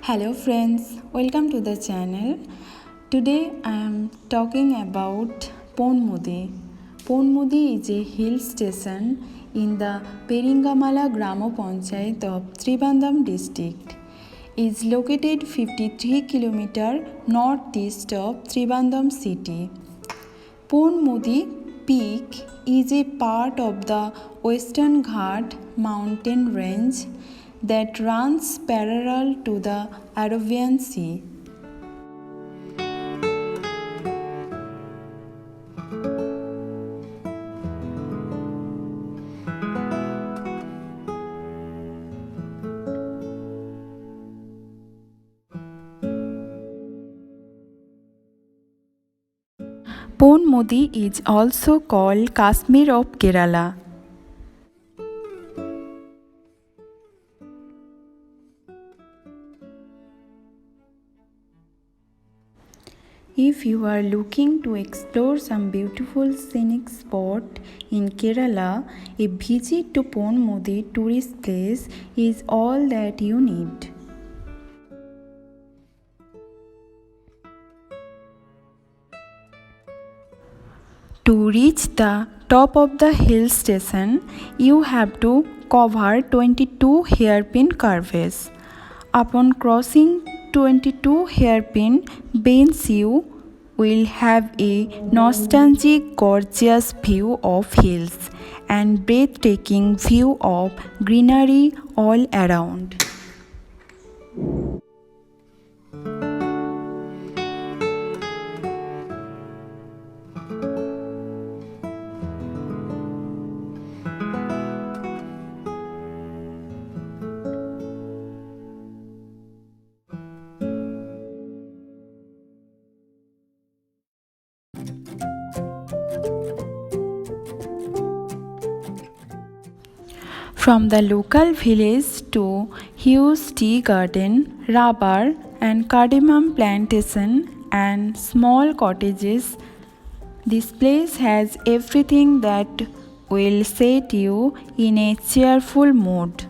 Hello friends, welcome to the channel. Today I am talking about Ponmudi. Ponmudi is a hill station in the Peringamala gramapanchayath of Trivandrum District. It is located 53 km northeast of Trivandrum City. Ponmudi Peak is a part of the Western Ghats mountain range that runs parallel to the Arabian Sea. Ponmudi is also called Kashmir of Kerala. If you are looking to explore some beautiful scenic spot in Kerala, a visit to Ponmudi tourist place is all that you need. To reach the top of the hill station, you have to cover 22 hairpin curves. Upon crossing 22 hairpin bends, you will have a nostalgic, gorgeous view of hills and breathtaking view of greenery all around. From the local village to huge tea garden, rubber and cardamom plantation and small cottages, this place has everything that will set you in a cheerful mood.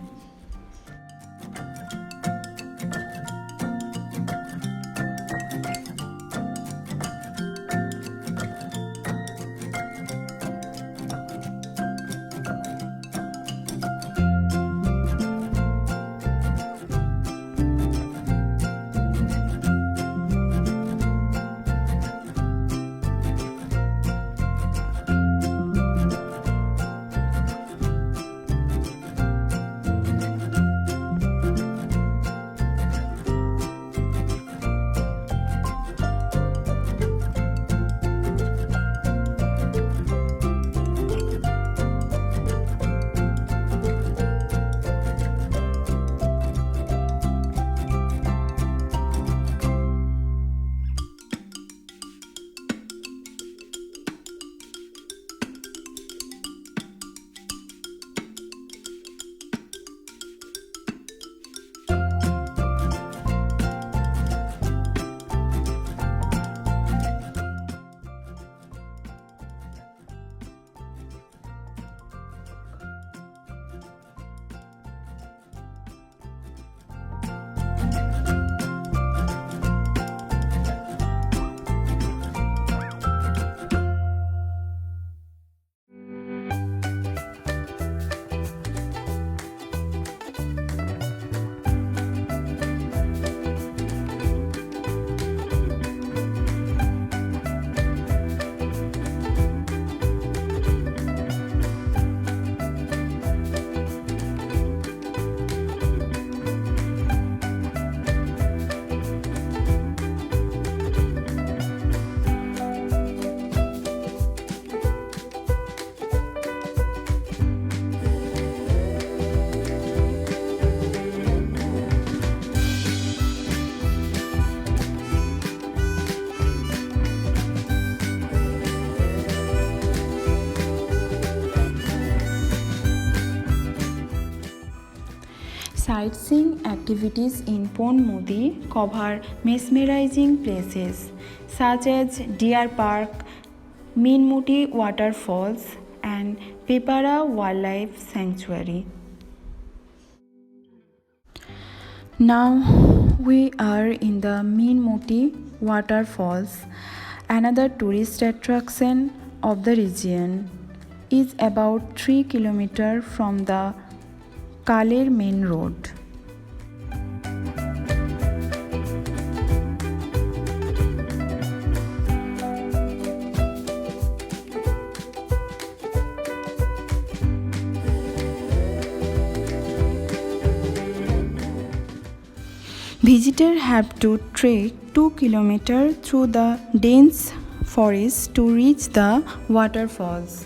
Sightseeing activities in Ponmudi cover mesmerizing places such as Deer Park, Minmuti Waterfalls and Pepara Wildlife Sanctuary. Now We are in the Ponmudi waterfalls. Another tourist attraction of the region is about 3 km from the Kaler main road. Visitors have to trek 2 km through the dense forest to reach the waterfalls.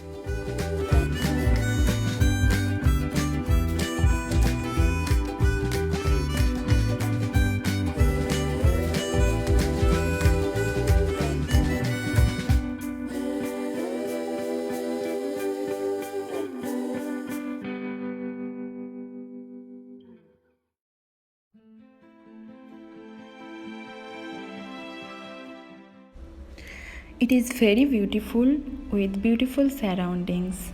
It is very beautiful with beautiful surroundings.